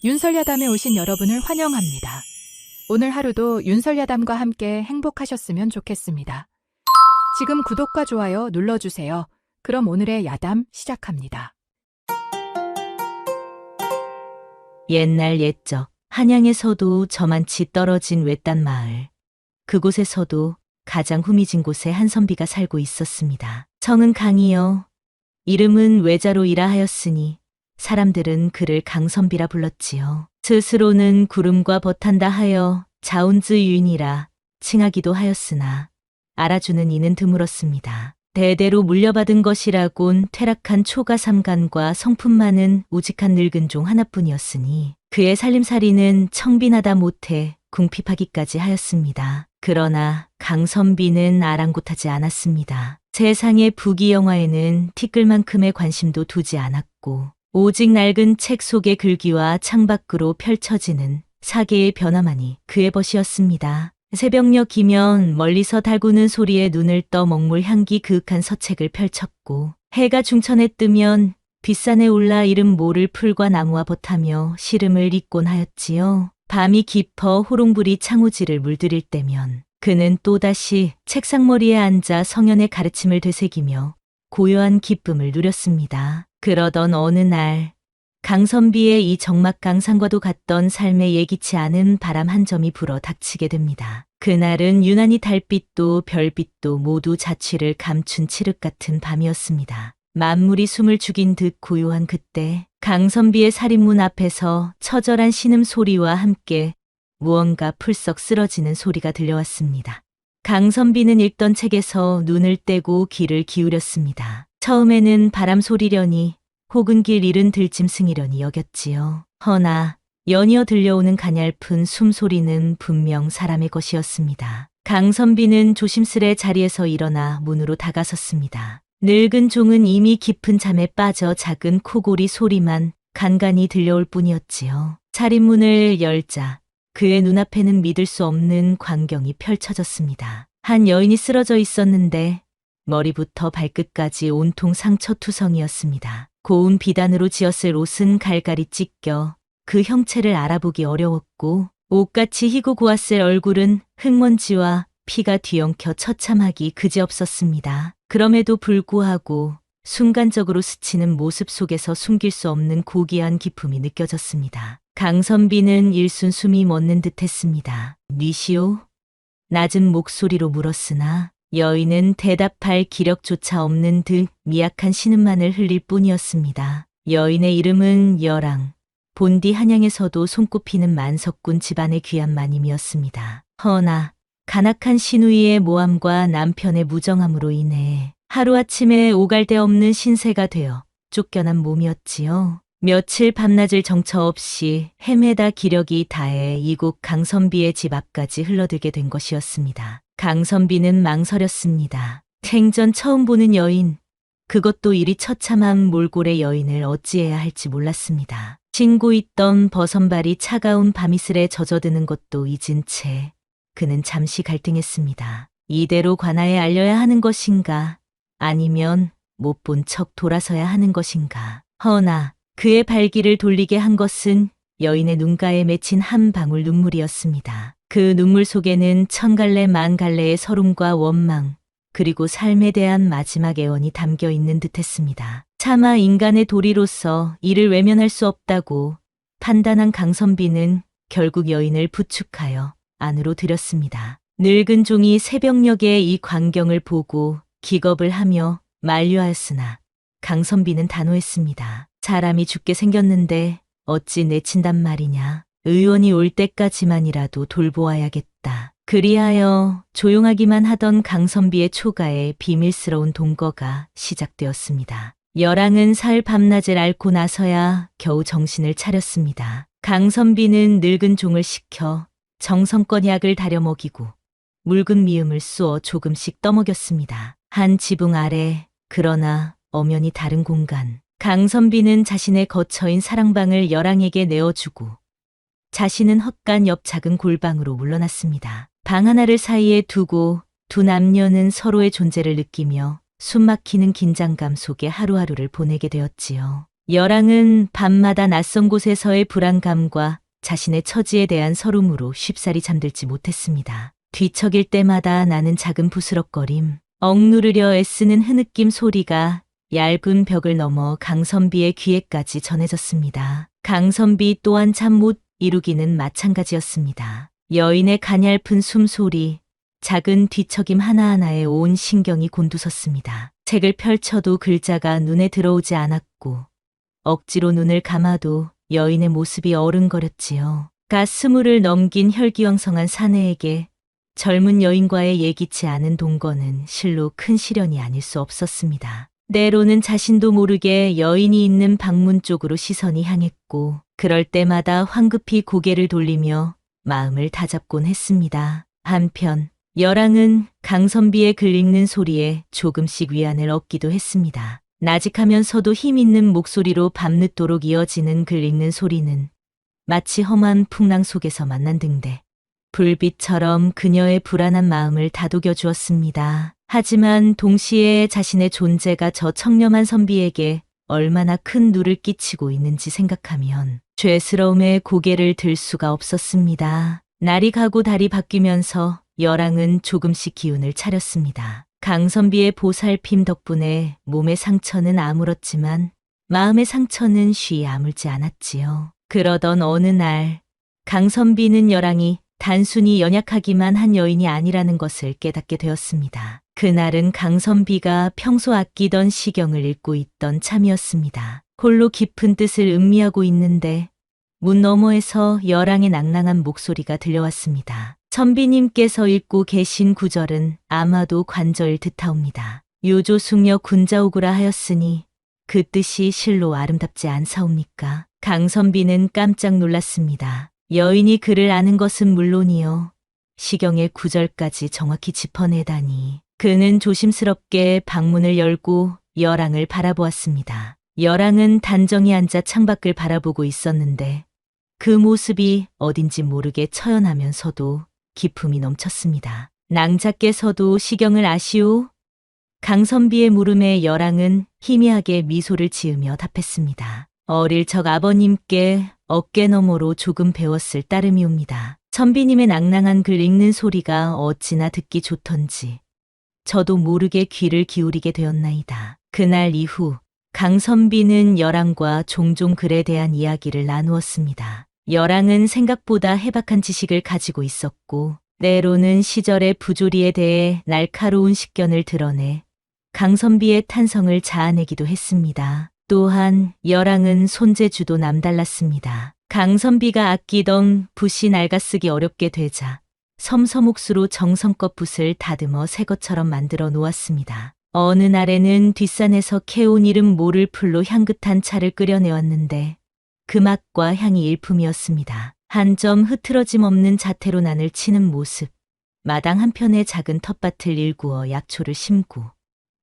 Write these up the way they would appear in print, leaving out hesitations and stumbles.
윤설야담에 오신 여러분을 환영합니다. 오늘 하루도 윤설야담과 함께 행복하셨으면 좋겠습니다. 지금 구독과 좋아요 눌러주세요. 그럼 오늘의 야담 시작합니다. 옛날 옛적 한양에서도 저만치 떨어진 외딴 마을. 그곳에서도 가장 후미진 곳에 한선비가 살고 있었습니다. 성은 강이요. 이름은 외자로이라 하였으니 사람들은 그를 강선비라 불렀지요. 스스로는 구름과 버탄다 하여 자운즈유인이라 칭하기도 하였으나 알아주는 이는 드물었습니다. 대대로 물려받은 것이라곤 퇴락한 초가삼간과 성품 많은 우직한 늙은 종 하나뿐이었으니 그의 살림살이는 청빈하다 못해 궁핍하기까지 하였습니다. 그러나 강선비는 아랑곳하지 않았습니다. 세상의 부귀영화에는 티끌만큼의 관심도 두지 않았고 오직 낡은 책 속의 글귀와 창밖으로 펼쳐지는 사계의 변화만이 그의 벗이었습니다. 새벽녘이면 멀리서 달구는 소리에 눈을 떠 먹물 향기 그윽한 서책을 펼쳤고 해가 중천에 뜨면 뒷산에 올라 이름 모를 풀과 나무와 벗하며 시름을 읽곤 하였지요. 밤이 깊어 호롱불이 창호지를 물들일 때면 그는 또다시 책상머리에 앉아 성현의 가르침을 되새기며 고요한 기쁨을 누렸습니다. 그러던 어느 날 강선비의 이 적막강산과도 같던 삶에 예기치 않은 바람 한 점이 불어 닥치게 됩니다. 그날은 유난히 달빛도 별빛도 모두 자취를 감춘 칠흑 같은 밤이었습니다. 만물이 숨을 죽인 듯 고요한 그때 강선비의 살인문 앞에서 처절한 신음소리와 함께 무언가 풀썩 쓰러지는 소리가 들려왔습니다. 강선비는 읽던 책에서 눈을 떼고 귀를 기울였습니다. 처음에는 바람 소리려니 혹은 길 잃은 들짐승이려니 여겼지요. 허나 연이어 들려오는 가냘픈 숨소리는 분명 사람의 것이었습니다. 강선비는 조심스레 자리에서 일어나 문으로 다가섰습니다. 늙은 종은 이미 깊은 잠에 빠져 작은 코골이 소리만 간간히 들려올 뿐이었지요. 차림문을 열자 그의 눈앞에는 믿을 수 없는 광경이 펼쳐졌습니다. 한 여인이 쓰러져 있었는데 머리부터 발끝까지 온통 상처투성이었습니다. 고운 비단으로 지었을 옷은 갈갈이 찢겨 그 형체를 알아보기 어려웠고 옷같이 희고 고왔을 얼굴은 흙먼지와 피가 뒤엉켜 처참하기 그지없었습니다. 그럼에도 불구하고 순간적으로 스치는 모습 속에서 숨길 수 없는 고귀한 기품이 느껴졌습니다. 강선비는 일순 숨이 멎는 듯했습니다. 니시오? 낮은 목소리로 물었으나 여인은 대답할 기력조차 없는 듯 미약한 신음만을 흘릴 뿐이었습니다. 여인의 이름은 여랑, 본디 한양에서도 손꼽히는 만석군 집안의 귀한 마님이었습니다. 허나 간악한 시누이의 모함과 남편의 무정함으로 인해 하루아침에 오갈 데 없는 신세가 되어 쫓겨난 몸이었지요. 며칠 밤낮을 정처 없이 헤매다 기력이 다해 이곳 강선비의 집 앞까지 흘러들게 된 것이었습니다. 강선비는 망설였습니다. 생전 처음 보는 여인, 그것도 이리 처참한 몰골의 여인을 어찌해야 할지 몰랐습니다. 신고 있던 버선발이 차가운 밤이슬에 젖어드는 것도 잊은 채 그는 잠시 갈등했습니다. 이대로 관아에 알려야 하는 것인가 아니면 못 본 척 돌아서야 하는 것인가. 허나 그의 발길을 돌리게 한 것은 여인의 눈가에 맺힌 한 방울 눈물이었습니다. 그 눈물 속에는 천갈래 만갈래의 서름과 원망 그리고 삶에 대한 마지막 애원이 담겨 있는 듯했습니다. 차마 인간의 도리로서 이를 외면할 수 없다고 판단한 강선비는 결국 여인을 부축하여 안으로 들였습니다. 늙은 종이 새벽녘에 이 광경을 보고 기겁을 하며 만류하였으나 강선비는 단호했습니다. 사람이 죽게 생겼는데 어찌 내친단 말이냐. 의원이 올 때까지만이라도 돌보아야겠다. 그리하여 조용하기만 하던 강선비의 초가에 비밀스러운 동거가 시작되었습니다. 여랑은 사흘 밤낮을 앓고 나서야 겨우 정신을 차렸습니다. 강선비는 늙은 종을 시켜 정성껏 약을 다려 먹이고 묽은 미음을 쑤어 조금씩 떠먹였습니다. 한 지붕 아래 그러나 엄연히 다른 공간. 강선비는 자신의 거처인 사랑방을 여랑에게 내어주고 자신은 헛간 옆 작은 골방으로 물러났습니다. 방 하나를 사이에 두고 두 남녀는 서로의 존재를 느끼며 숨막히는 긴장감 속에 하루하루를 보내게 되었지요. 여랑은 밤마다 낯선 곳에서의 불안감과 자신의 처지에 대한 서름으로 쉽사리 잠들지 못했습니다. 뒤척일 때마다 나는 작은 부스럭거림, 억누르려 애쓰는 흐느낌 소리가 얇은 벽을 넘어 강선비의 귀에까지 전해졌습니다. 강선비 또한 잠 못 이루기는 마찬가지였습니다. 여인의 가냘픈 숨소리, 작은 뒤척임 하나하나에 온 신경이 곤두섰습니다. 책을 펼쳐도 글자가 눈에 들어오지 않았고 억지로 눈을 감아도 여인의 모습이 어른거렸지요. 가스물을 넘긴 혈기왕성한 사내에게 젊은 여인과의 예기치 않은 동거는 실로 큰 시련이 아닐 수 없었습니다. 때로는 자신도 모르게 여인이 있는 방문 쪽으로 시선이 향했고 그럴 때마다 황급히 고개를 돌리며 마음을 다잡곤 했습니다. 한편 여랑은 강선비의 글 읽는 소리에 조금씩 위안을 얻기도 했습니다. 나직하면서도 힘있는 목소리로 밤늦도록 이어지는 글 읽는 소리는 마치 험한 풍랑 속에서 만난 등대, 불빛처럼 그녀의 불안한 마음을 다독여 주었습니다. 하지만 동시에 자신의 존재가 저 청렴한 선비에게 얼마나 큰 누를 끼치고 있는지 생각하면 죄스러움에 고개를 들 수가 없었습니다. 날이 가고 달이 바뀌면서 여랑은 조금씩 기운을 차렸습니다. 강선비의 보살핌 덕분에 몸의 상처는 아물었지만 마음의 상처는 쉬이 아물지 않았지요. 그러던 어느 날 강선비는 여랑이 단순히 연약하기만 한 여인이 아니라는 것을 깨닫게 되었습니다. 그날은 강선비가 평소 아끼던 시경을 읽고 있던 참이었습니다. 홀로 깊은 뜻을 음미하고 있는데 문 너머에서 여랑의 낭낭한 목소리가 들려왔습니다. 선비님께서 읽고 계신 구절은 아마도 관저일 듯하옵니다. 요조숙녀 군자오구라 하였으니 그 뜻이 실로 아름답지 않사옵니까? 강선비는 깜짝 놀랐습니다. 여인이 그를 아는 것은 물론이요. 시경의 구절까지 정확히 짚어내다니. 그는 조심스럽게 방문을 열고 여랑을 바라보았습니다. 여랑은 단정히 앉아 창밖을 바라보고 있었는데 그 모습이 어딘지 모르게 처연하면서도 기품이 넘쳤습니다. 낭자께서도 시경을 아시오? 강선비의 물음에 여랑은 희미하게 미소를 지으며 답했습니다. 어릴 적 아버님께 어깨너머로 조금 배웠을 따름이옵니다. 선비님의 낭낭한 글 읽는 소리가 어찌나 듣기 좋던지 저도 모르게 귀를 기울이게 되었나이다. 그날 이후 강선비는 여랑과 종종 글에 대한 이야기를 나누었습니다. 여랑은 생각보다 해박한 지식을 가지고 있었고 때로는 시절의 부조리에 대해 날카로운 식견을 드러내 강선비의 탄성을 자아내기도 했습니다. 또한 여랑은 손재주도 남달랐습니다. 강선비가 아끼던 붓이 낡아쓰기 어렵게 되자 섬서목수로 정성껏 붓을 다듬어 새 것처럼 만들어 놓았습니다. 어느 날에는 뒷산에서 캐온 이름 모를 풀로 향긋한 차를 끓여내었는데 그 맛과 향이 일품이었습니다. 한 점 흐트러짐 없는 자태로 난을 치는 모습, 마당 한편에 작은 텃밭을 일구어 약초를 심고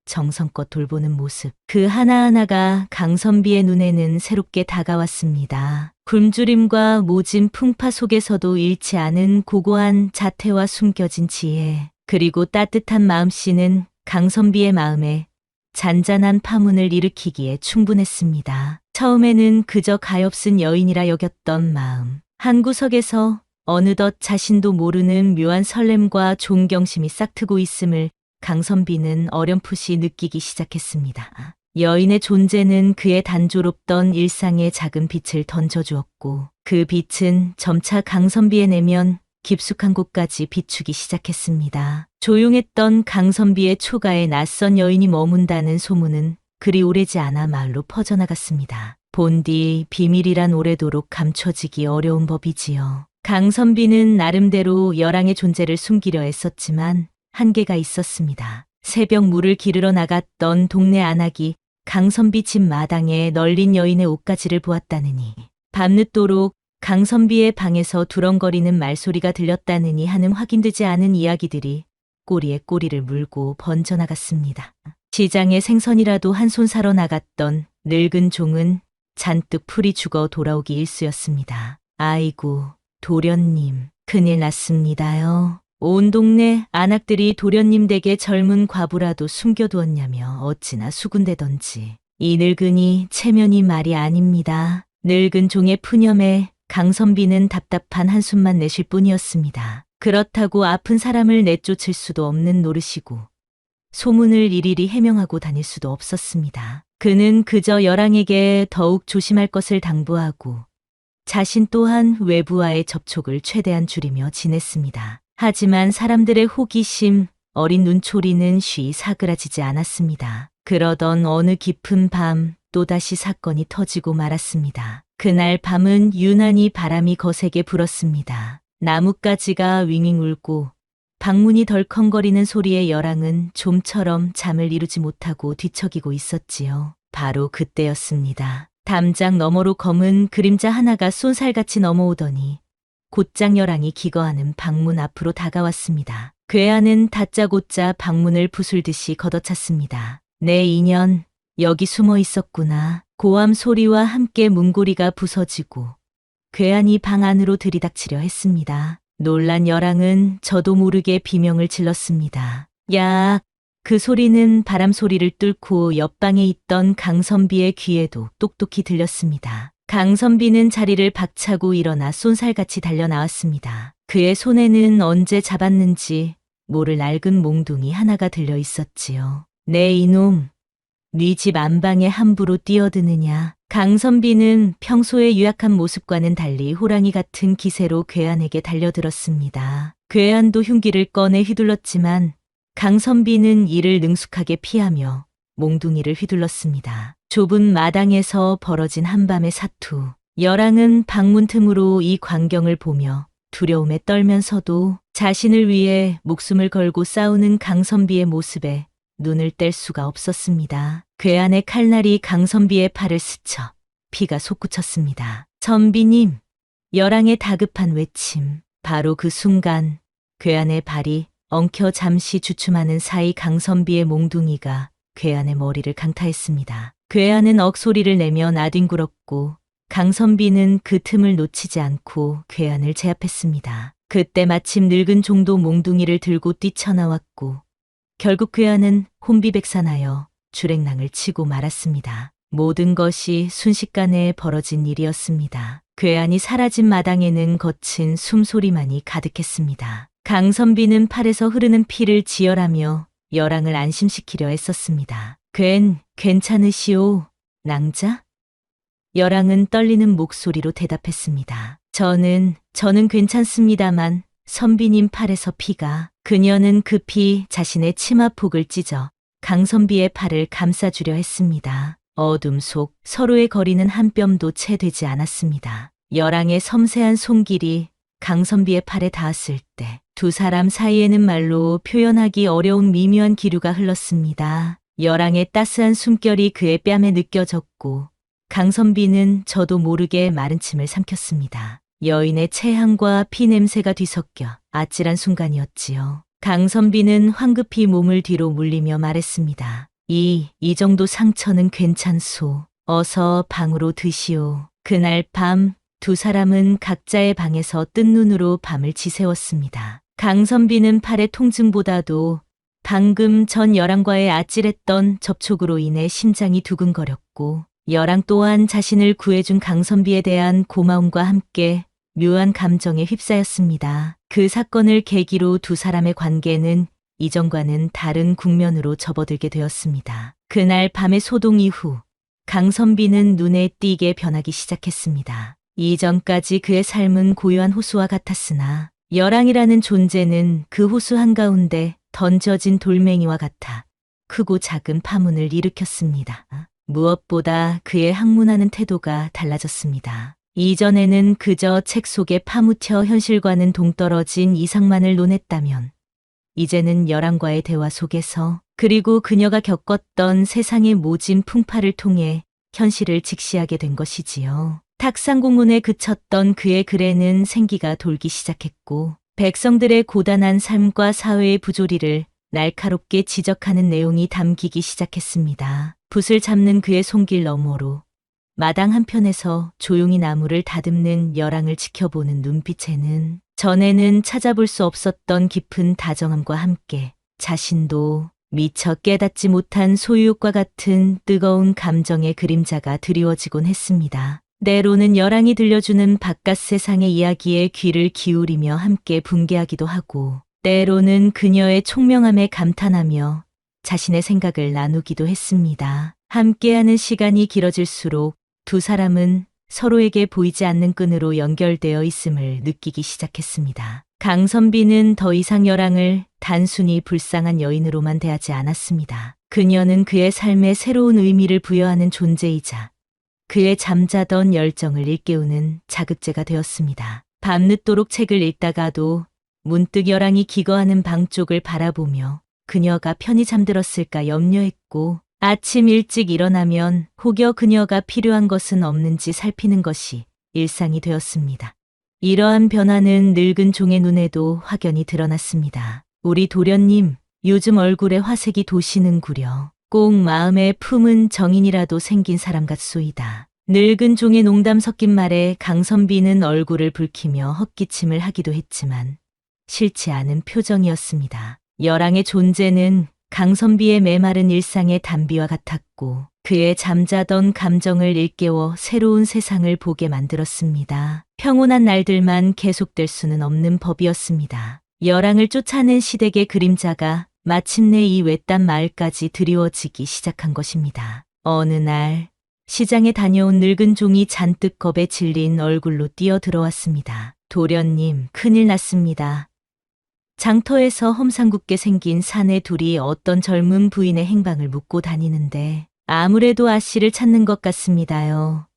정성껏 돌보는 모습, 그 하나하나가 강선비의 눈에는 새롭게 다가왔습니다. 굶주림과 모진 풍파 속에서도 잃지 않은 고고한 자태와 숨겨진 지혜, 그리고 따뜻한 마음씨는 강선비의 마음에 잔잔한 파문을 일으키기에 충분했습니다. 처음에는 그저 가엾은 여인이라 여겼던 마음, 한 구석에서 어느덧 자신도 모르는 묘한 설렘과 존경심이 싹트고 있음을 강선비는 어렴풋이 느끼기 시작했습니다. 여인의 존재는 그의 단조롭던 일상에 작은 빛을 던져주었고 그 빛은 점차 강선비의 내면 깊숙한 곳까지 비추기 시작했습니다. 조용했던 강선비의 초가에 낯선 여인이 머문다는 소문은 그리 오래지 않아 마을로 퍼져나갔습니다. 본디 비밀이란 오래도록 감춰지기 어려운 법이지요. 강선비는 나름대로 여랑의 존재를 숨기려 애썼지만 한계가 있었습니다. 새벽 물을 기르러 나갔던 동네 안악이 강선비 집 마당에 널린 여인의 옷가지를 보았다느니, 밤늦도록 강선비의 방에서 두렁거리는 말소리가 들렸다느니 하는 확인되지 않은 이야기들이 꼬리에 꼬리를 물고 번져나갔습니다. 시장에 생선이라도 한 손 사러 나갔던 늙은 종은 잔뜩 풀이 죽어 돌아오기 일쑤였습니다. 아이고, 도련님, 큰일 났습니다요. 온 동네 안악들이 도련님 댁에 젊은 과부라도 숨겨두었냐며 어찌나 수군대던지 이 늙은이 체면이 말이 아닙니다. 늙은 종의 푸념에 강선비는 답답한 한숨만 내쉴 뿐이었습니다. 그렇다고 아픈 사람을 내쫓을 수도 없는 노릇이고 소문을 일일이 해명하고 다닐 수도 없었습니다. 그는 그저 여랑에게 더욱 조심할 것을 당부하고 자신 또한 외부와의 접촉을 최대한 줄이며 지냈습니다. 하지만 사람들의 호기심, 어린 눈초리는 쉬이 사그라지지 않았습니다. 그러던 어느 깊은 밤 또다시 사건이 터지고 말았습니다. 그날 밤은 유난히 바람이 거세게 불었습니다. 나뭇가지가 윙윙 울고 방문이 덜컹거리는 소리에 여랑은 좀처럼 잠을 이루지 못하고 뒤척이고 있었지요. 바로 그때였습니다. 담장 너머로 검은 그림자 하나가 쏜살같이 넘어오더니 곧장 여랑이 기거하는 방문 앞으로 다가왔습니다. 괴한은 다짜고짜 방문을 부술듯이 걷어찼습니다. 내 인연, 여기 숨어 있었구나. 고함 소리와 함께 문고리가 부서지고 괴한이 방 안으로 들이닥치려 했습니다. 놀란 여랑은 저도 모르게 비명을 질렀습니다. 야! 그 소리는 바람 소리를 뚫고 옆방에 있던 강선비의 귀에도 똑똑히 들렸습니다. 강선비는 자리를 박차고 일어나 쏜살같이 달려나왔습니다. 그의 손에는 언제 잡았는지 모를 낡은 몽둥이 하나가 들려 있었지요. 네 이놈! 네 집 안방에 함부로 뛰어드느냐. 강선비는 평소의 유약한 모습과는 달리 호랑이 같은 기세로 괴한에게 달려들었습니다. 괴한도 흉기를 꺼내 휘둘렀지만 강선비는 이를 능숙하게 피하며 몽둥이를 휘둘렀습니다. 좁은 마당에서 벌어진 한밤의 사투. 여랑은 방문 틈으로 이 광경을 보며 두려움에 떨면서도 자신을 위해 목숨을 걸고 싸우는 강선비의 모습에 눈을 뗄 수가 없었습니다. 괴한의 칼날이 강선비의 팔을 스쳐 피가 솟구쳤습니다. 선비님! 여랑의 다급한 외침. 바로 그 순간 괴한의 발이 엉켜 잠시 주춤하는 사이 강선비의 몽둥이가 괴한의 머리를 강타했습니다. 괴한은 억소리를 내며 나뒹굴었고 강선비는 그 틈을 놓치지 않고 괴한을 제압했습니다. 그때 마침 늙은 종도 몽둥이를 들고 뛰쳐나왔고 결국 괴한은 혼비백산하여 주랭랑을 치고 말았습니다. 모든 것이 순식간에 벌어진 일이었습니다. 괴한이 사라진 마당에는 거친 숨소리만이 가득했습니다. 강선비는 팔에서 흐르는 피를 지혈하며 여랑을 안심시키려 애썼습니다. 괜찮으시오, 낭자? 여랑은 떨리는 목소리로 대답했습니다. 저는 괜찮습니다만 선비님 팔에서 피가. 그녀는 급히 자신의 치마폭을 찢어 강선비의 팔을 감싸주려 했습니다. 어둠 속 서로의 거리는 한 뼘도 채 되지 않았습니다. 여랑의 섬세한 손길이 강선비의 팔에 닿았을 때 두 사람 사이에는 말로 표현하기 어려운 미묘한 기류가 흘렀습니다. 여랑의 따스한 숨결이 그의 뺨에 느껴졌고 강선비는 저도 모르게 마른 침을 삼켰습니다. 여인의 체향과 피 냄새가 뒤섞여 아찔한 순간이었지요. 강선비는 황급히 몸을 뒤로 물리며 말했습니다. 이 정도 상처는 괜찮소. 어서 방으로 드시오. 그날 밤 두 사람은 각자의 방에서 뜬 눈으로 밤을 지새웠습니다. 강선비는 팔의 통증보다도 방금 전 여랑과의 아찔했던 접촉으로 인해 심장이 두근거렸고 여랑 또한 자신을 구해준 강선비에 대한 고마움과 함께 묘한 감정에 휩싸였습니다. 그 사건을 계기로 두 사람의 관계는 이전과는 다른 국면으로 접어들게 되었습니다. 그날 밤의 소동 이후 강선비는 눈에 띄게 변하기 시작했습니다. 이전까지 그의 삶은 고요한 호수와 같았으나 여랑이라는 존재는 그 호수 한가운데 던져진 돌멩이와 같아 크고 작은 파문을 일으켰습니다. 무엇보다 그의 학문하는 태도가 달라졌습니다. 이전에는 그저 책 속에 파묻혀 현실과는 동떨어진 이상만을 논했다면 이제는 여랑과의 대화 속에서 그리고 그녀가 겪었던 세상의 모진 풍파를 통해 현실을 직시하게 된 것이지요. 탁상공문에 그쳤던 그의 글에는 생기가 돌기 시작했고 백성들의 고단한 삶과 사회의 부조리를 날카롭게 지적하는 내용이 담기기 시작했습니다. 붓을 잡는 그의 손길 너머로 마당 한편에서 조용히 나무를 다듬는 여랑을 지켜보는 눈빛에는 전에는 찾아볼 수 없었던 깊은 다정함과 함께 자신도 미처 깨닫지 못한 소유욕과 같은 뜨거운 감정의 그림자가 드리워지곤 했습니다. 때로는 여랑이 들려주는 바깥 세상의 이야기에 귀를 기울이며 함께 분개하기도 하고, 때로는 그녀의 총명함에 감탄하며 자신의 생각을 나누기도 했습니다. 함께하는 시간이 길어질수록 두 사람은 서로에게 보이지 않는 끈으로 연결되어 있음을 느끼기 시작했습니다. 강선비는 더 이상 여랑을 단순히 불쌍한 여인으로만 대하지 않았습니다. 그녀는 그의 삶에 새로운 의미를 부여하는 존재이자 그의 잠자던 열정을 일깨우는 자극제가 되었습니다. 밤늦도록 책을 읽다가도 문득 여랑이 기거하는 방 쪽을 바라보며 그녀가 편히 잠들었을까 염려했고, 아침 일찍 일어나면 혹여 그녀가 필요한 것은 없는지 살피는 것이 일상이 되었습니다. 이러한 변화는 늙은 종의 눈에도 확연히 드러났습니다. 우리 도련님, 요즘 얼굴에 화색이 도시는구려. 꼭 마음에 품은 정인이라도 생긴 사람 같소이다. 늙은 종의 농담 섞인 말에 강선비는 얼굴을 붉히며 헛기침을 하기도 했지만 싫지 않은 표정이었습니다. 여랑의 존재는 강선비의 메마른 일상의 단비와 같았고 그의 잠자던 감정을 일깨워 새로운 세상을 보게 만들었습니다. 평온한 날들만 계속될 수는 없는 법이었습니다. 여랑을 쫓아낸 시댁의 그림자가 마침내 이 외딴 마을까지 드리워지기 시작한 것입니다. 어느 날 시장에 다녀온 늙은 종이 잔뜩 겁에 질린 얼굴로 뛰어들어왔습니다. 도련님, 큰일 났습니다. 장터에서 험상궂게 생긴 사내 둘이 어떤 젊은 부인의 행방을 묻고 다니는데 아무래도 아씨를 찾는 것 같습니다요.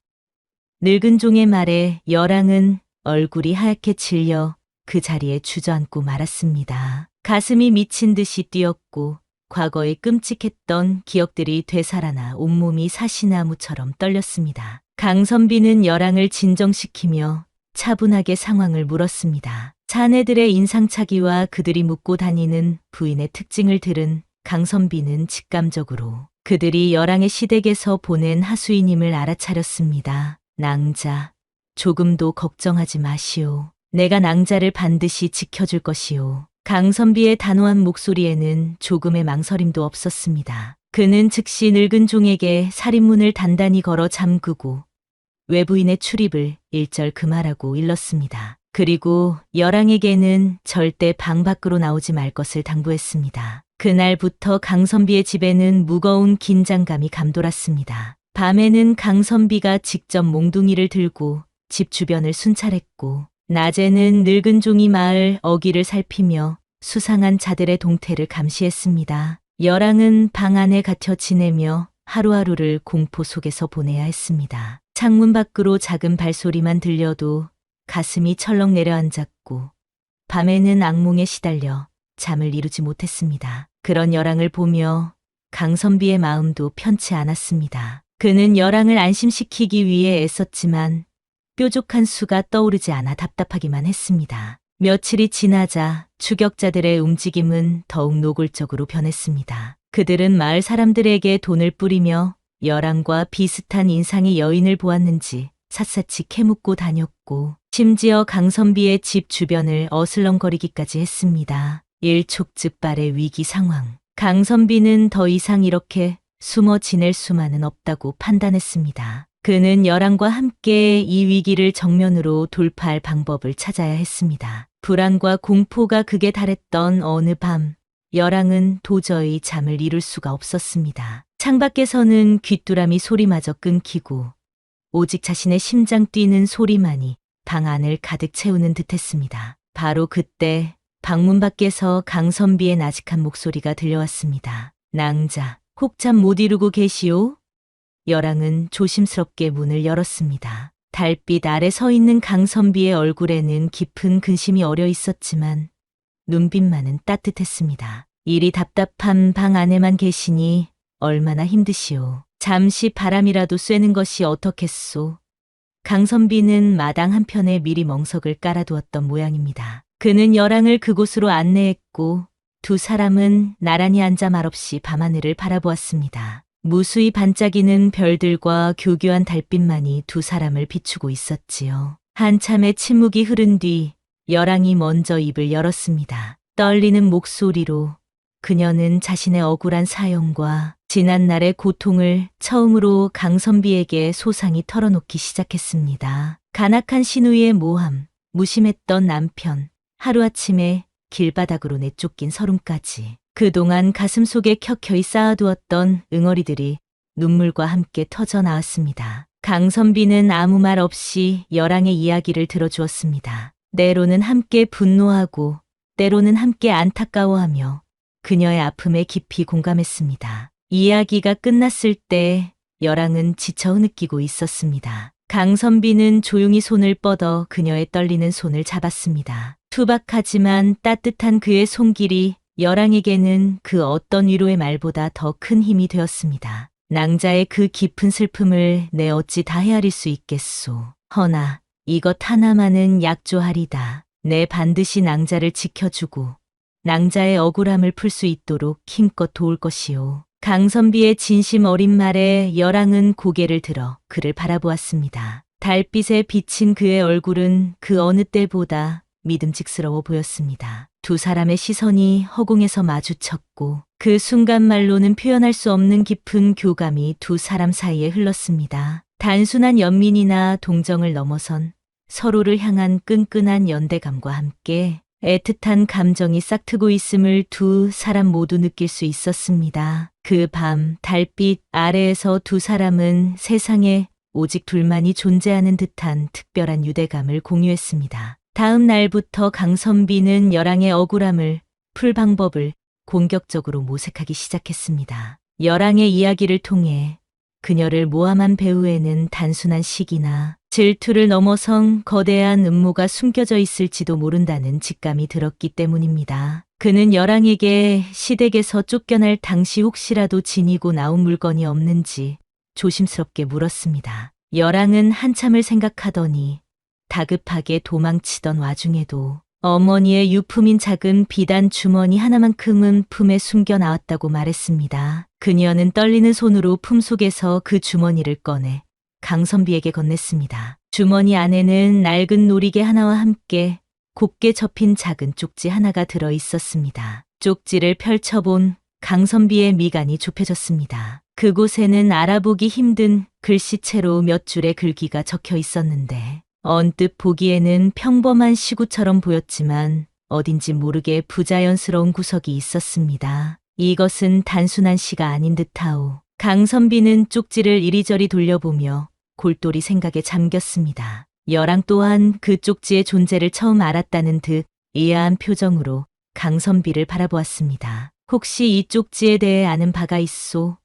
늙은 종의 말에 여랑은 얼굴이 하얗게 질려 그 자리에 주저앉고 말았습니다. 가슴이 미친 듯이 뛰었고 과거의 끔찍했던 기억들이 되살아나 온몸이 사시나무처럼 떨렸습니다. 강선비는 여랑을 진정시키며 차분하게 상황을 물었습니다. 자네들의 인상착의와 그들이 묻고 다니는 부인의 특징을 들은 강선비는 직감적으로 그들이 여랑의 시댁에서 보낸 하수인임을 알아차렸습니다. 낭자, 조금도 걱정하지 마시오. 내가 낭자를 반드시 지켜줄 것이오. 강선비의 단호한 목소리에는 조금의 망설임도 없었습니다. 그는 즉시 늙은 종에게 살인문을 단단히 걸어 잠그고 외부인의 출입을 일절 금하라고 일렀습니다. 그리고 여랑에게는 절대 방 밖으로 나오지 말 것을 당부했습니다. 그날부터 강선비의 집에는 무거운 긴장감이 감돌았습니다. 밤에는 강선비가 직접 몽둥이를 들고 집 주변을 순찰했고, 낮에는 늙은 종이 마을 어귀를 살피며 수상한 자들의 동태를 감시했습니다. 여랑은 방 안에 갇혀 지내며 하루하루를 공포 속에서 보내야 했습니다. 창문 밖으로 작은 발소리만 들려도 가슴이 철렁 내려앉았고 밤에는 악몽에 시달려 잠을 이루지 못했습니다. 그런 여랑을 보며 강선비의 마음도 편치 않았습니다. 그는 여랑을 안심시키기 위해 애썼지만 뾰족한 수가 떠오르지 않아 답답하기만 했습니다. 며칠이 지나자 추격자들의 움직임은 더욱 노골적으로 변했습니다. 그들은 마을 사람들에게 돈을 뿌리며 여랑과 비슷한 인상의 여인을 보았는지 샅샅이 캐묻고 다녔고, 심지어 강선비의 집 주변을 어슬렁거리기까지 했습니다. 일촉즉발의 위기 상황. 강선비는 더 이상 이렇게 숨어 지낼 수만은 없다고 판단했습니다. 그는 여랑과 함께 이 위기를 정면으로 돌파할 방법을 찾아야 했습니다. 불안과 공포가 극에 달했던 어느 밤, 여랑은 도저히 잠을 이룰 수가 없었습니다. 창밖에서는 귀뚜라미 소리마저 끊기고 오직 자신의 심장 뛰는 소리만이 방 안을 가득 채우는 듯했습니다. 바로 그때 방문 밖에서 강선비의 나직한 목소리가 들려왔습니다. 낭자, 혹 잠 못 이루고 계시오? 여랑은 조심스럽게 문을 열었습니다. 달빛 아래 서 있는 강선비의 얼굴에는 깊은 근심이 어려 있었지만 눈빛만은 따뜻했습니다. 이리 답답한 방 안에만 계시니 얼마나 힘드시오. 잠시 바람이라도 쐬는 것이 어떻겠소. 강선비는 마당 한편에 미리 멍석을 깔아두었던 모양입니다. 그는 여랑을 그곳으로 안내했고 두 사람은 나란히 앉아 말없이 밤하늘을 바라보았습니다. 무수히 반짝이는 별들과 교교한 달빛만이 두 사람을 비추고 있었지요. 한참의 침묵이 흐른 뒤 여랑이 먼저 입을 열었습니다. 떨리는 목소리로 그녀는 자신의 억울한 사연과 지난날의 고통을 처음으로 강선비에게 소상히 털어놓기 시작했습니다. 간악한 시누이의 모함, 무심했던 남편, 하루아침에 길바닥으로 내쫓긴 서름까지 그동안 가슴속에 켜켜이 쌓아두었던 응어리들이 눈물과 함께 터져 나왔습니다. 강선비는 아무 말 없이 여랑의 이야기를 들어주었습니다. 때로는 함께 분노하고 때로는 함께 안타까워하며 그녀의 아픔에 깊이 공감했습니다. 이야기가 끝났을 때 여랑은 지쳐 흐느끼고 있었습니다. 강선비는 조용히 손을 뻗어 그녀의 떨리는 손을 잡았습니다. 투박하지만 따뜻한 그의 손길이 여랑에게는 그 어떤 위로의 말보다 더 큰 힘이 되었습니다. 낭자의 그 깊은 슬픔을 내 어찌 다 헤아릴 수 있겠소. 허나 이것 하나만은 약조하리다. 내 반드시 낭자를 지켜주고 낭자의 억울함을 풀 수 있도록 힘껏 도울 것이오. 강선비의 진심 어린 말에 여랑은 고개를 들어 그를 바라보았습니다. 달빛에 비친 그의 얼굴은 그 어느 때보다 믿음직스러워 보였습니다. 두 사람의 시선이 허공에서 마주쳤고 그 순간 말로는 표현할 수 없는 깊은 교감이 두 사람 사이에 흘렀습니다. 단순한 연민이나 동정을 넘어선 서로를 향한 끈끈한 연대감과 함께 애틋한 감정이 싹트고 있음을 두 사람 모두 느낄 수 있었습니다. 그 밤 달빛 아래에서 두 사람은 세상에 오직 둘만이 존재하는 듯한 특별한 유대감을 공유했습니다. 다음 날부터 강선비는 여랑의 억울함을 풀 방법을 공격적으로 모색하기 시작했습니다. 여랑의 이야기를 통해 그녀를 모함한 배후에는 단순한 시기나 질투를 넘어선 거대한 음모가 숨겨져 있을지도 모른다는 직감이 들었기 때문입니다. 그는 여랑에게 시댁에서 쫓겨날 당시 혹시라도 지니고 나온 물건이 없는지 조심스럽게 물었습니다. 여랑은 한참을 생각하더니 다급하게 도망치던 와중에도 어머니의 유품인 작은 비단 주머니 하나만큼은 품에 숨겨 나왔다고 말했습니다. 그녀는 떨리는 손으로 품속에서 그 주머니를 꺼내 강선비에게 건넸습니다. 주머니 안에는 낡은 놀이개 하나와 함께 곱게 접힌 작은 쪽지 하나가 들어 있었습니다. 쪽지를 펼쳐본 강선비의 미간이 좁혀졌습니다. 그곳에는 알아보기 힘든 글씨체로 몇 줄의 글귀가 적혀 있었는데 언뜻 보기에는 평범한 시구처럼 보였지만 어딘지 모르게 부자연스러운 구석이 있었습니다. 이것은 단순한 시가 아닌 듯하오. 강선비는 쪽지를 이리저리 돌려보며 골똘히 생각에 잠겼습니다. 여랑 또한 그 쪽지의 존재를 처음 알았다는 듯 의아한 표정으로 강선비를 바라보았습니다. 혹시 이 쪽지에 대해 아는 바가 있소?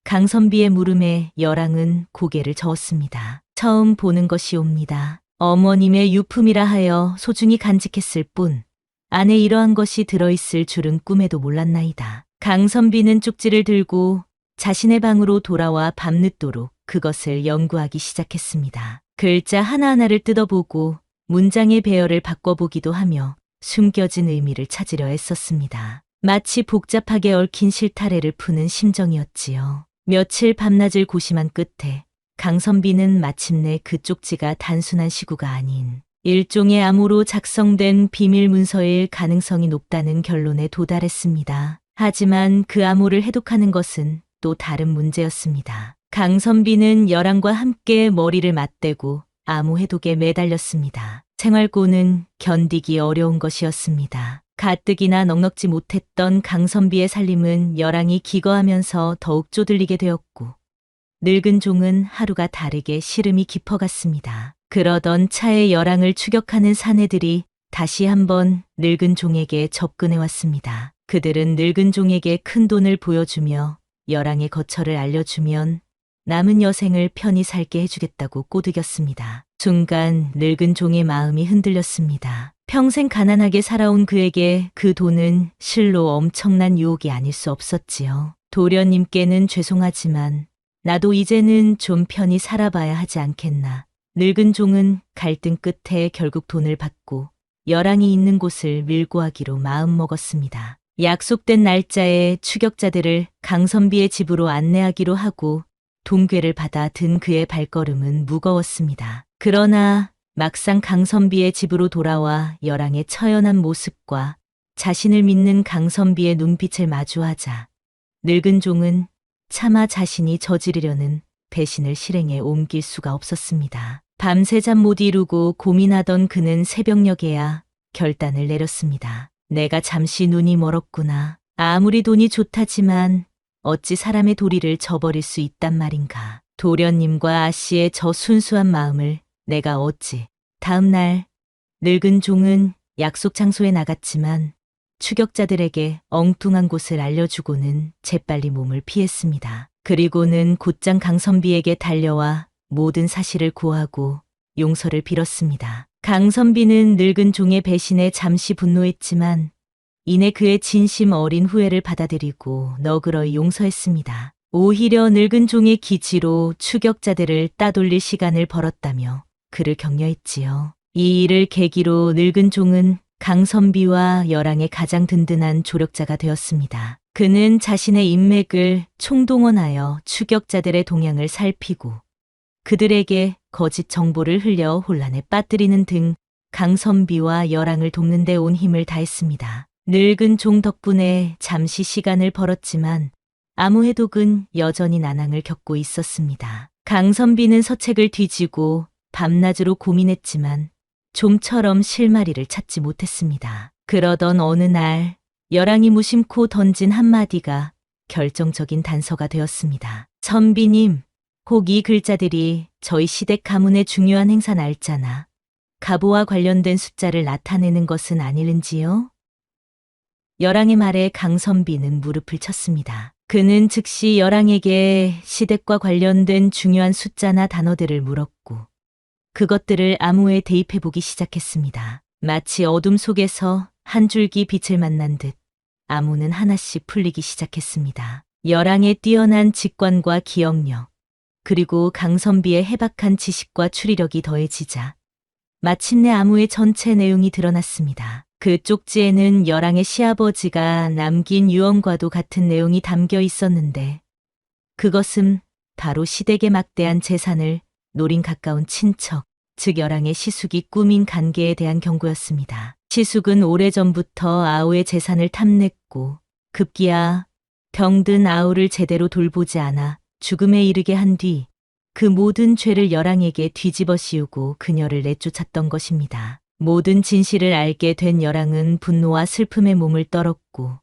강선비의 물음에 여랑은 고개를 저었습니다. 처음 보는 것이옵니다. 어머님의 유품이라 하여 소중히 간직했을 뿐 안에 이러한 것이 들어있을 줄은 꿈에도 몰랐나이다. 강선비는 쪽지를 들고 자신의 방으로 돌아와 밤늦도록 그것을 연구하기 시작했습니다. 글자 하나하나를 뜯어보고 문장의 배열을 바꿔보기도 하며 숨겨진 의미를 찾으려 애썼습니다. 마치 복잡하게 얽힌 실타래를 푸는 심정이었지요. 며칠 밤낮을 고심한 끝에 강선비는 마침내 그 쪽지가 단순한 시구가 아닌 일종의 암호로 작성된 비밀 문서일 가능성이 높다는 결론에 도달했습니다. 하지만 그 암호를 해독하는 것은 또 다른 문제였습니다. 강선비는 여랑과 함께 머리를 맞대고 암호 해독에 매달렸습니다. 생활고는 견디기 어려운 것이었습니다. 가뜩이나 넉넉지 못했던 강선비의 살림은 여랑이 기거하면서 더욱 쪼들리게 되었고 늙은 종은 하루가 다르게 시름이 깊어갔습니다. 그러던 차에 여랑을 추격하는 사내들이 다시 한번 늙은 종에게 접근해 왔습니다. 그들은 늙은 종에게 큰 돈을 보여주며 여랑의 거처를 알려주면 남은 여생을 편히 살게 해주겠다고 꼬드겼습니다. 순간 늙은 종의 마음이 흔들렸습니다. 평생 가난하게 살아온 그에게 그 돈은 실로 엄청난 유혹이 아닐 수 없었지요. 도련님께는 죄송하지만 나도 이제는 좀 편히 살아봐야 하지 않겠나. 늙은 종은 갈등 끝에 결국 돈을 받고 여랑이 있는 곳을 밀고하기로 마음먹었습니다. 약속된 날짜에 추격자들을 강선비의 집으로 안내하기로 하고 동괴를 받아 든 그의 발걸음은 무거웠습니다. 그러나 막상 강선비의 집으로 돌아와 여랑의 처연한 모습과 자신을 믿는 강선비의 눈빛을 마주하자 늙은 종은 차마 자신이 저지르려는 배신을 실행에 옮길 수가 없었습니다. 밤새 잠 못 이루고 고민하던 그는 새벽녘에야 결단을 내렸습니다. 내가 잠시 눈이 멀었구나. 아무리 돈이 좋다지만 어찌 사람의 도리를 저버릴 수 있단 말인가. 도련님과 아씨의 저 순수한 마음을 내가 어찌. 다음 날 늙은 종은 약속 장소에 나갔지만 추격자들에게 엉뚱한 곳을 알려주고는 재빨리 몸을 피했습니다. 그리고는 곧장 강선비에게 달려와 모든 사실을 고하고 용서를 빌었습니다. 강선비는 늙은 종의 배신에 잠시 분노했지만 이내 그의 진심 어린 후회를 받아들이고 너그러이 용서했습니다. 오히려 늙은 종의 기치로 추격자들을 따돌릴 시간을 벌었다며 그를 격려했지요. 이 일을 계기로 늙은 종은 강선비와 열왕의 가장 든든한 조력자가 되었습니다. 그는 자신의 인맥을 총동원하여 추격자들의 동향을 살피고 그들에게 거짓 정보를 흘려 혼란에 빠뜨리는 등 강선비와 열왕을 돕는 데 온 힘을 다했습니다. 늙은 종 덕분에 잠시 시간을 벌었지만 아무 해독은 여전히 난항을 겪고 있었습니다. 강선비는 서책을 뒤지고 밤낮으로 고민했지만 좀처럼 실마리를 찾지 못했습니다. 그러던 어느 날 열왕이 무심코 던진 한마디가 결정적인 단서가 되었습니다. 선비님, 혹 이 글자들이 저희 시댁 가문의 중요한 행사 날짜나 가보와 관련된 숫자를 나타내는 것은 아닐는지요? 열왕의 말에 강선비는 무릎을 쳤습니다. 그는 즉시 열왕에게 시댁과 관련된 중요한 숫자나 단어들을 물었고 그것들을 암호에 대입해보기 시작했습니다. 마치 어둠 속에서 한 줄기 빛을 만난 듯 암호는 하나씩 풀리기 시작했습니다. 열왕의 뛰어난 직관과 기억력, 그리고 강선비의 해박한 지식과 추리력이 더해지자 마침내 암호의 전체 내용이 드러났습니다. 그 쪽지에는 열왕의 시아버지가 남긴 유언과도 같은 내용이 담겨 있었는데 그것은 바로 시댁의 막대한 재산을 노린 가까운 친척, 즉 열왕의 시숙이 꾸민 관계에 대한 경고였습니다. 시숙은 오래전부터 아우의 재산을 탐냈고 급기야 병든 아우를 제대로 돌보지 않아 죽음에 이르게 한 뒤 그 모든 죄를 열왕에게 뒤집어 씌우고 그녀를 내쫓았던 것입니다. 모든 진실을 알게 된 열왕은 분노와 슬픔에 몸을 떨었고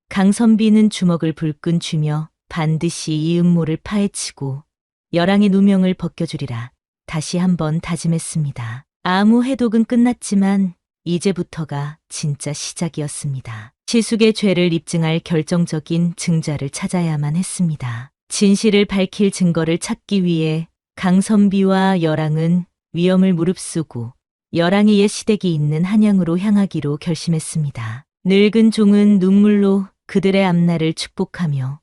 강선비는 주먹을 불끈 쥐며 반드시 이 음모를 파헤치고 열왕의 누명을 벗겨주리라 다시 한번 다짐했습니다. 아무 해독은 끝났지만 이제부터가 진짜 시작이었습니다. 시숙의 죄를 입증할 결정적인 증자를 찾아야만 했습니다. 진실을 밝힐 증거를 찾기 위해 강선비와 열왕은 위험을 무릅쓰고 열왕의 옛 시댁이 있는 한양으로 향하기로 결심했습니다. 늙은 종은 눈물로 그들의 앞날을 축복하며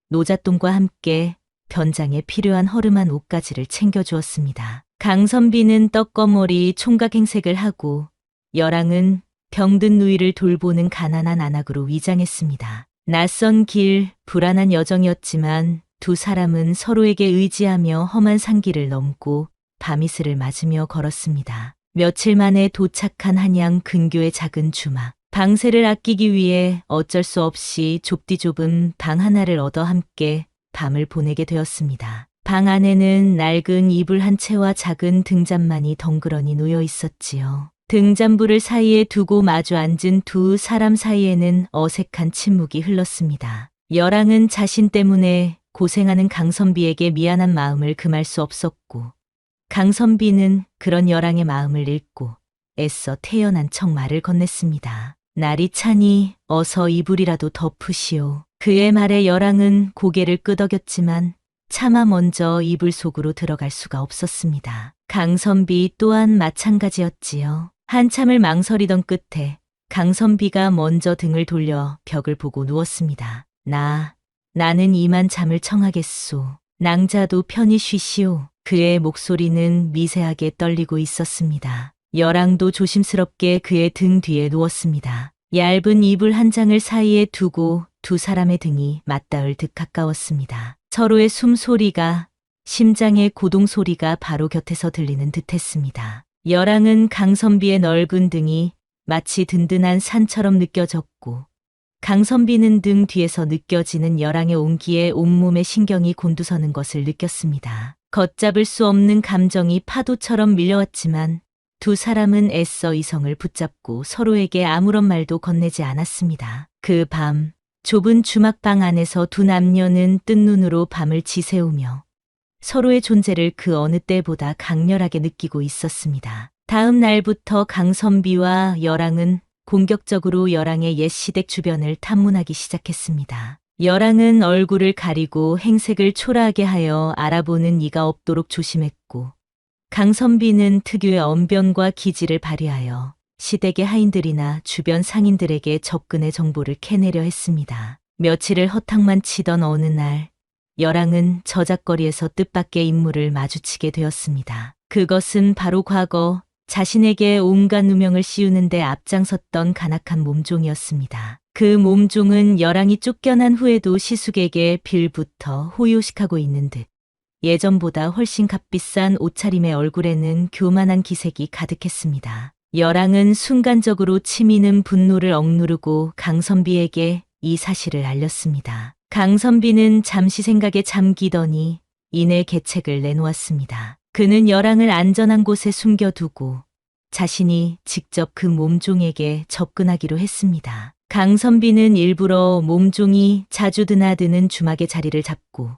노잣돈과 함께 변장에 필요한 허름한 옷가지를 챙겨주었습니다. 강선비는 떡거머리 총각행색을 하고 열왕은 병든 누이를 돌보는 가난한 안악으로 위장했습니다. 낯선 길, 불안한 여정이었지만 두 사람은 서로에게 의지하며 험한 산길을 넘고 밤이슬을 맞으며 걸었습니다. 며칠 만에 도착한 한양 근교의 작은 주막. 방세를 아끼기 위해 어쩔 수 없이 좁디 좁은 방 하나를 얻어 함께 밤을 보내게 되었습니다. 방 안에는 낡은 이불 한 채와 작은 등잔만이 덩그러니 놓여 있었지요. 등잔불을 사이에 두고 마주 앉은 두 사람 사이에는 어색한 침묵이 흘렀습니다. 열왕은 자신 때문에 고생하는 강선비에게 미안한 마음을 금할 수 없었고 강선비는 그런 열왕의 마음을 읽고 애써 태연한 척 말을 건넸습니다. 날이 차니 어서 이불이라도 덮으시오. 그의 말에 열왕은 고개를 끄덕였지만 차마 먼저 이불 속으로 들어갈 수가 없었습니다. 강선비 또한 마찬가지였지요. 한참을 망설이던 끝에 강선비가 먼저 등을 돌려 벽을 보고 누웠습니다. 나는 이만 잠을 청하겠소. 낭자도 편히 쉬시오. 그의 목소리는 미세하게 떨리고 있었습니다. 열왕도 조심스럽게 그의 등 뒤에 누웠습니다. 얇은 이불 한 장을 사이에 두고 두 사람의 등이 맞닿을 듯 가까웠습니다. 서로의 숨소리가, 심장의 고동 소리가 바로 곁에서 들리는 듯했습니다. 열왕은 강선비의 넓은 등이 마치 든든한 산처럼 느껴졌고, 강선비는 등 뒤에서 느껴지는 열왕의 온기에 온몸의 신경이 곤두서는 것을 느꼈습니다. 걷잡을 수 없는 감정이 파도처럼 밀려왔지만 두 사람은 애써 이성을 붙잡고 서로에게 아무런 말도 건네지 않았습니다. 그 밤, 좁은 주막방 안에서 두 남녀는 뜬 눈으로 밤을 지새우며 서로의 존재를 그 어느 때보다 강렬하게 느끼고 있었습니다. 다음 날부터 강선비와 열왕은 공격적으로 열왕의 옛 시댁 주변을 탐문하기 시작했습니다. 열왕은 얼굴을 가리고 행색을 초라하게 하여 알아보는 이가 없도록 조심했고, 강선비는 특유의 언변과 기지를 발휘하여 시댁의 하인들이나 주변 상인들에게 접근의 정보를 캐내려 했습니다. 며칠을 허탕만 치던 어느 날, 열왕은 저작거리에서 뜻밖의 인물을 마주치게 되었습니다. 그것은 바로 과거 자신에게 온갖 누명을 씌우는데 앞장섰던 간악한 몸종이었습니다. 그 몸종은 열왕이 쫓겨난 후에도 시숙에게 빌부터 호요식하고 있는 듯 예전보다 훨씬 값비싼 옷차림의 얼굴에는 교만한 기색이 가득했습니다. 열왕은 순간적으로 치미는 분노를 억누르고 강선비에게 이 사실을 알렸습니다. 강선비는 잠시 생각에 잠기더니 이내 계책을 내놓았습니다. 그는 열왕을 안전한 곳에 숨겨두고 자신이 직접 그 몸종에게 접근하기로 했습니다. 강선비는 일부러 몸종이 자주 드나드는 주막의 자리를 잡고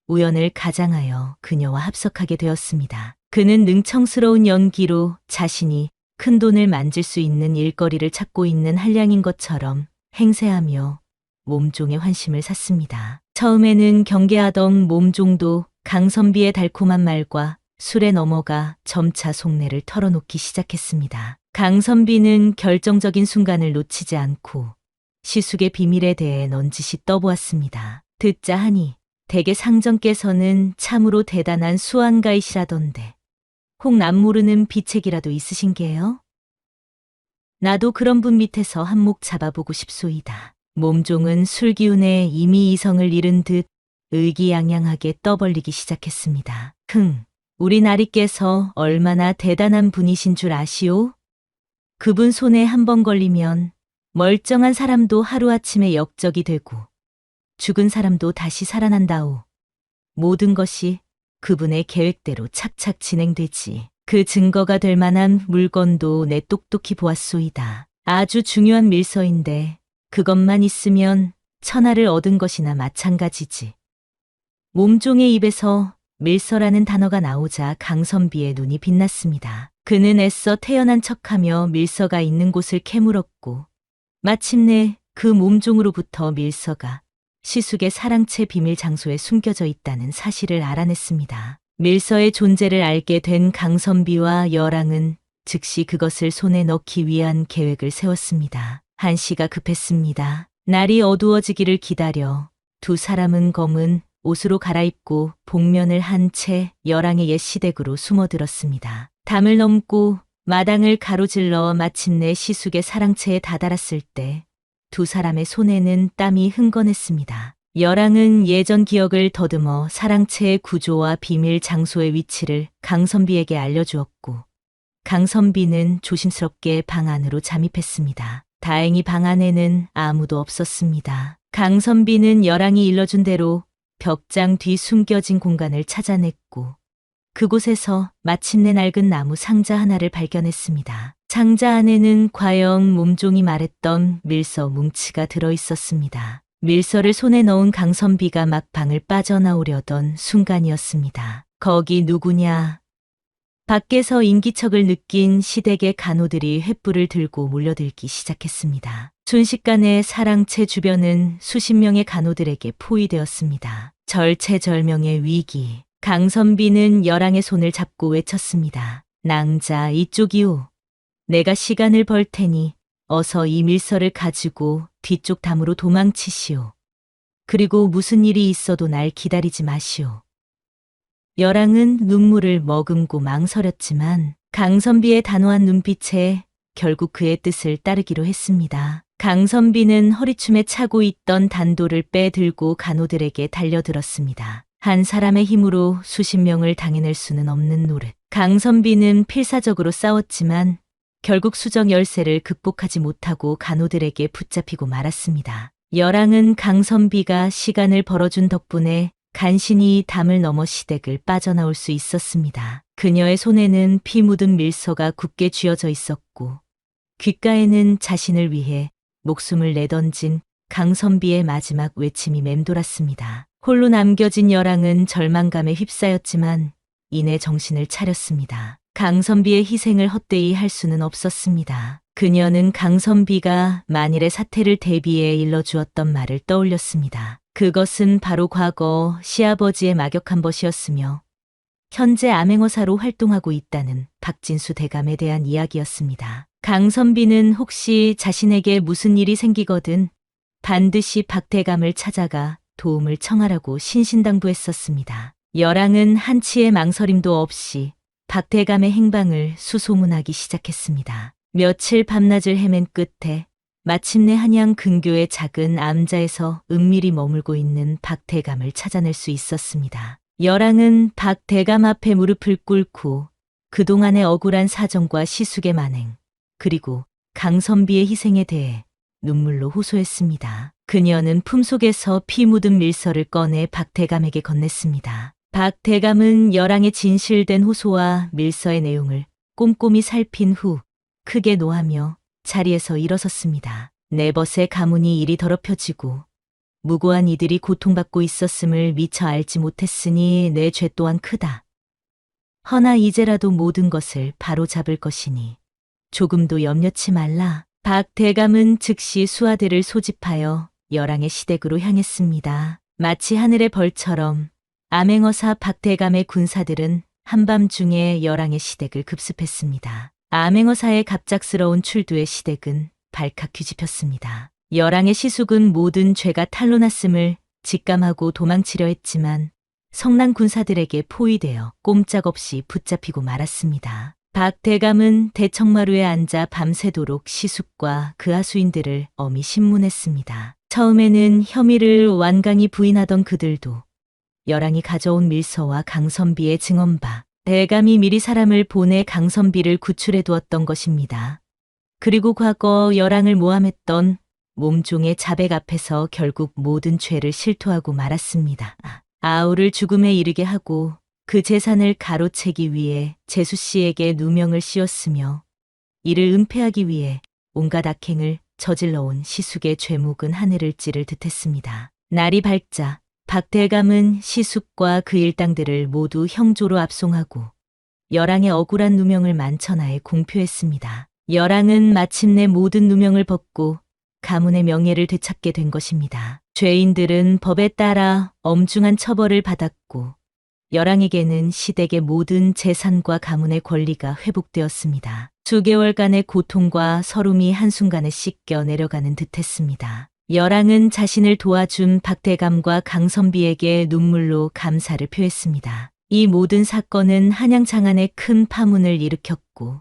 우연을 가장하여 그녀와 합석하게 되었습니다. 그는 능청스러운 연기로 자신이 큰돈을 만질 수 있는 일거리를 찾고 있는 한량인 것처럼 행세하며 몸종의 환심을 샀습니다. 처음에는 경계하던 몸종도 강선비의 달콤한 말과 술에 넘어가 점차 속내를 털어놓기 시작했습니다. 강선비는 결정적인 순간을 놓치지 않고 시숙의 비밀에 대해 넌지시 떠보았습니다. 듣자 하니 대개 상전께서는 참으로 대단한 수완가이시라던데 혹 남 모르는 비책이라도 있으신 게요? 나도 그런 분 밑에서 한몫 잡아보고 싶소이다. 몸종은 술기운에 이미 이성을 잃은 듯 의기양양하게 떠벌리기 시작했습니다. 우리 나리께서 얼마나 대단한 분이신 줄 아시오? 그분 손에 한 번 걸리면 멀쩡한 사람도 하루아침에 역적이 되고 죽은 사람도 다시 살아난다오. 모든 것이 그분의 계획대로 착착 진행되지. 그 증거가 될 만한 물건도 내 똑똑히 보았소이다. 아주 중요한 밀서인데 그것만 있으면 천하를 얻은 것이나 마찬가지지. 몸종의 입에서 밀서라는 단어가 나오자 강선비의 눈이 빛났습니다. 그는 애써 태연한 척하며 밀서가 있는 곳을 캐물었고 마침내 그 몸종으로부터 밀서가 시숙의 사랑채 비밀 장소에 숨겨져 있다는 사실을 알아냈습니다. 밀서의 존재를 알게 된 강선비와 열왕은 즉시 그것을 손에 넣기 위한 계획을 세웠습니다. 한시가 급했습니다. 날이 어두워지기를 기다려 두 사람은 검은 옷으로 갈아입고 복면을 한 채 열왕의 옛 시댁으로 숨어들었습니다. 담을 넘고 마당을 가로질러 마침내 시숙의 사랑채에 다다랐을 때 두 사람의 손에는 땀이 흥건했습니다. 열왕은 예전 기억을 더듬어 사랑채의 구조와 비밀 장소의 위치를 강선비에게 알려주었고 강선비는 조심스럽게 방 안으로 잠입했습니다. 다행히 방 안에는 아무도 없었습니다. 강선비는 열왕이 일러준 대로 벽장 뒤 숨겨진 공간을 찾아냈고 그곳에서 마침내 낡은 나무 상자 하나를 발견했습니다. 상자 안에는 과연 몸종이 말했던 밀서 뭉치가 들어있었습니다. 밀서를 손에 넣은 강선비가 막 방을 빠져나오려던 순간이었습니다. 거기 누구냐? 밖에서 인기척을 느낀 시댁의 간호들이 횃불을 들고 몰려들기 시작했습니다. 순식간에 사랑채 주변은 수십 명의 간호들에게 포위되었습니다. 절체절명의 위기. 강선비는 열왕의 손을 잡고 외쳤습니다. 낭자 이쪽이오. 내가 시간을 벌 테니 어서 이 밀서를 가지고 뒤쪽 담으로 도망치시오. 그리고 무슨 일이 있어도 날 기다리지 마시오. 열왕은 눈물을 머금고 망설였지만 강선비의 단호한 눈빛에 결국 그의 뜻을 따르기로 했습니다. 강선비는 허리춤에 차고 있던 단도를 빼들고 간호들에게 달려들었습니다. 한 사람의 힘으로 수십 명을 당해낼 수는 없는 노릇. 강선비는 필사적으로 싸웠지만 결국 수정 열쇠를 극복하지 못하고 간호들에게 붙잡히고 말았습니다. 여랑은 강선비가 시간을 벌어준 덕분에 간신히 담을 넘어 시댁을 빠져나올 수 있었습니다. 그녀의 손에는 피 묻은 밀서가 굳게 쥐어져 있었고 귓가에는 자신을 위해 목숨을 내던진 강선비의 마지막 외침이 맴돌았습니다. 홀로 남겨진 여랑은 절망감에 휩싸였지만 이내 정신을 차렸습니다. 강선비의 희생을 헛되이 할 수는 없었습니다. 그녀는 강선비가 만일의 사태를 대비해 일러주었던 말을 떠올렸습니다. 그것은 바로 과거 시아버지의 막역한 것이었으며 현재 암행어사로 활동하고 있다는 박진수 대감에 대한 이야기였습니다. 강선비는 혹시 자신에게 무슨 일이 생기거든 반드시 박 대감을 찾아가 도움을 청하라고 신신당부했었습니다. 여랑은 한치의 망설임도 없이 박 대감의 행방을 수소문하기 시작했습니다. 며칠 밤낮을 헤맨 끝에 마침내 한양 근교의 작은 암자에서 은밀히 머물고 있는 박 대감을 찾아낼 수 있었습니다. 여랑은 박 대감 앞에 무릎을 꿇고 그동안의 억울한 사정과 시숙의 만행, 그리고 강선비의 희생에 대해 눈물로 호소했습니다. 그녀는 품속에서 피 묻은 밀서를 꺼내 박 대감에게 건넸습니다. 박 대감은 여랑의 진실된 호소와 밀서의 내용을 꼼꼼히 살핀 후 크게 노하며 자리에서 일어섰습니다. 내 벗의 가문이 이리 더럽혀지고 무고한 이들이 고통받고 있었음을 미처 알지 못했으니 내 죄 또한 크다. 허나 이제라도 모든 것을 바로잡을 것이니 조금도 염려치 말라. 박 대감은 즉시 수하들을 소집하여 여랑의 시댁으로 향했습니다. 마치 하늘의 벌처럼 암행어사 박 대감의 군사들은 한밤중에 여랑의 시댁을 급습했습니다. 암행어사의 갑작스러운 출두에 시댁은 발칵 뒤집혔습니다. 여랑의 시숙은 모든 죄가 탄로났음을 직감하고 도망치려 했지만 성난 군사들에게 포위되어 꼼짝없이 붙잡히고 말았습니다. 박 대감은 대청마루에 앉아 밤새도록 시숙과 그 하수인들을 엄히 신문했습니다. 처음에는 혐의를 완강히 부인하던 그들도 여랑이 가져온 밀서와 강선비의 증언바, 대감이 미리 사람을 보내 강선비를 구출해 두었던 것입니다. 그리고 과거 여랑을 모함했던 몸종의 자백 앞에서 결국 모든 죄를 실토하고 말았습니다. 아우를 죽음에 이르게 하고 그 재산을 가로채기 위해 재수 씨에게 누명을 씌웠으며 이를 은폐하기 위해 온갖 악행을 저질러온 시숙의 죄목은 하늘을 찌를 듯했습니다. 날이 밝자 박 대감은 시숙과 그 일당들을 모두 형조로 압송하고 여랑의 억울한 누명을 만천하에 공표했습니다. 여랑은 마침내 모든 누명을 벗고 가문의 명예를 되찾게 된 것입니다. 죄인들은 법에 따라 엄중한 처벌을 받았고 여랑에게는 시댁의 모든 재산과 가문의 권리가 회복되었습니다. 수개월간의 고통과 서름이 한순간에 씻겨 내려가는 듯했습니다. 여랑은 자신을 도와준 박대감과 강선비에게 눈물로 감사를 표했습니다. 이 모든 사건은 한양 장안에 큰 파문을 일으켰고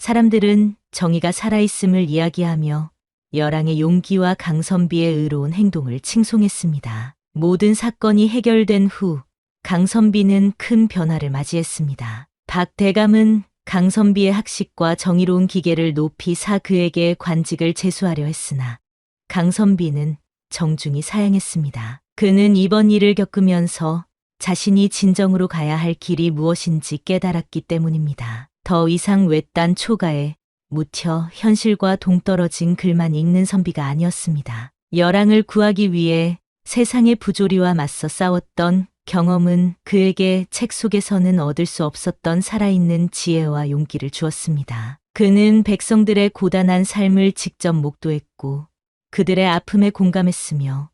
사람들은 정의가 살아있음을 이야기하며 여랑의 용기와 강선비의 의로운 행동을 칭송했습니다. 모든 사건이 해결된 후 강선비는 큰 변화를 맞이했습니다. 박 대감은 강선비의 학식과 정의로운 기계를 높이 사 그에게 관직을 제수하려 했으나 강선비는 정중히 사양했습니다. 그는 이번 일을 겪으면서 자신이 진정으로 가야 할 길이 무엇인지 깨달았기 때문입니다. 더 이상 외딴 초가에 묻혀 현실과 동떨어진 글만 읽는 선비가 아니었습니다. 여랑을 구하기 위해 세상의 부조리와 맞서 싸웠던 경험은 그에게 책 속에서는 얻을 수 없었던 살아있는 지혜와 용기를 주었습니다. 그는 백성들의 고단한 삶을 직접 목도했고 그들의 아픔에 공감했으며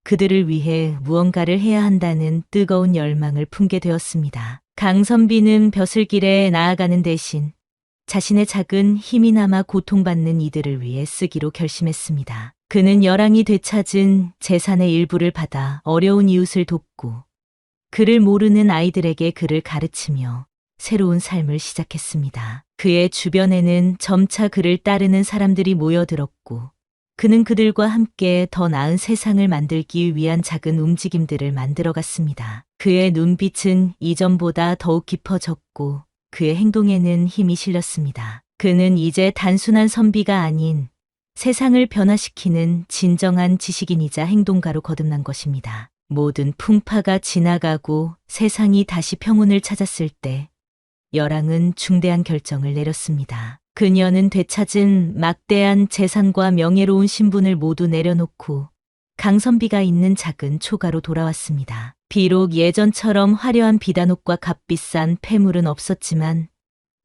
그들을 위해 무언가를 해야 한다는 뜨거운 열망을 품게 되었습니다. 강선비는 벼슬길에 나아가는 대신 자신의 작은 힘이나마 고통받는 이들을 위해 쓰기로 결심했습니다. 그는 여랑이 되찾은 재산의 일부를 받아 어려운 이웃을 돕고 글을 모르는 아이들에게 글을 가르치며 새로운 삶을 시작했습니다. 그의 주변에는 점차 그를 따르는 사람들이 모여들었고 그는 그들과 함께 더 나은 세상을 만들기 위한 작은 움직임들을 만들어갔습니다. 그의 눈빛은 이전보다 더욱 깊어졌고 그의 행동에는 힘이 실렸습니다. 그는 이제 단순한 선비가 아닌 세상을 변화시키는 진정한 지식인이자 행동가로 거듭난 것입니다. 모든 풍파가 지나가고 세상이 다시 평온을 찾았을 때 열왕은 중대한 결정을 내렸습니다. 그녀는 되찾은 막대한 재산과 명예로운 신분을 모두 내려놓고 강선비가 있는 작은 초가로 돌아왔습니다. 비록 예전처럼 화려한 비단옷과 값비싼 폐물은 없었지만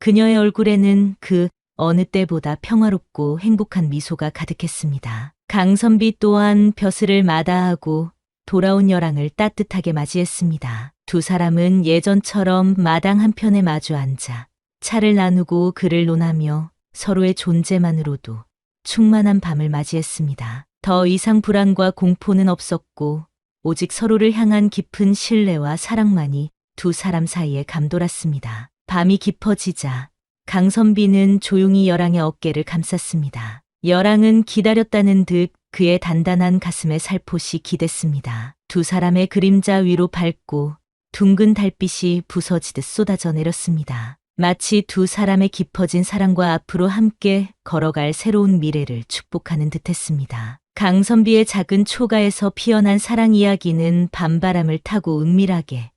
그녀의 얼굴에는 그 어느 때보다 평화롭고 행복한 미소가 가득했습니다. 강선비 또한 벼슬을 마다하고 돌아온 열왕을 따뜻하게 맞이했습니다. 두 사람은 예전처럼 마당 한편에 마주 앉아 차를 나누고 글을 논하며 서로의 존재만으로도 충만한 밤을 맞이했습니다. 더 이상 불안과 공포는 없었고 오직 서로를 향한 깊은 신뢰와 사랑만이 두 사람 사이에 감돌았습니다. 밤이 깊어지자 강선비는 조용히 열왕의 어깨를 감쌌습니다. 열왕은 기다렸다는 듯 그의 단단한 가슴에 살포시 기댔습니다. 두 사람의 그림자 위로 밟고 둥근 달빛이 부서지듯 쏟아져 내렸습니다. 마치 두 사람의 깊어진 사랑과 앞으로 함께 걸어갈 새로운 미래를 축복하는 듯했습니다. 강선비의 작은 초가에서 피어난 사랑 이야기는 밤바람을 타고 은밀하게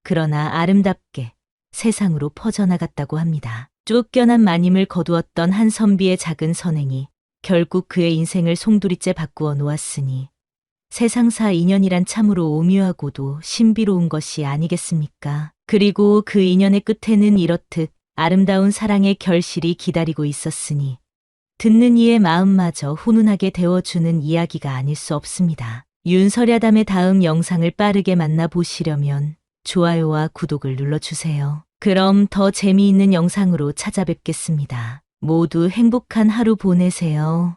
그러나 아름답게 세상으로 퍼져나갔다고 합니다. 쫓겨난 마님을 거두었던 한 선비의 작은 선행이 결국 그의 인생을 송두리째 바꾸어 놓았으니 세상사 인연이란 참으로 오묘하고도 신비로운 것이 아니겠습니까? 그리고 그 인연의 끝에는 이렇듯 아름다운 사랑의 결실이 기다리고 있었으니 듣는 이의 마음마저 훈훈하게 데워주는 이야기가 아닐 수 없습니다. 윤설야담의 다음 영상을 빠르게 만나보시려면 좋아요와 구독을 눌러주세요. 그럼 더 재미있는 영상으로 찾아뵙겠습니다. 모두 행복한 하루 보내세요.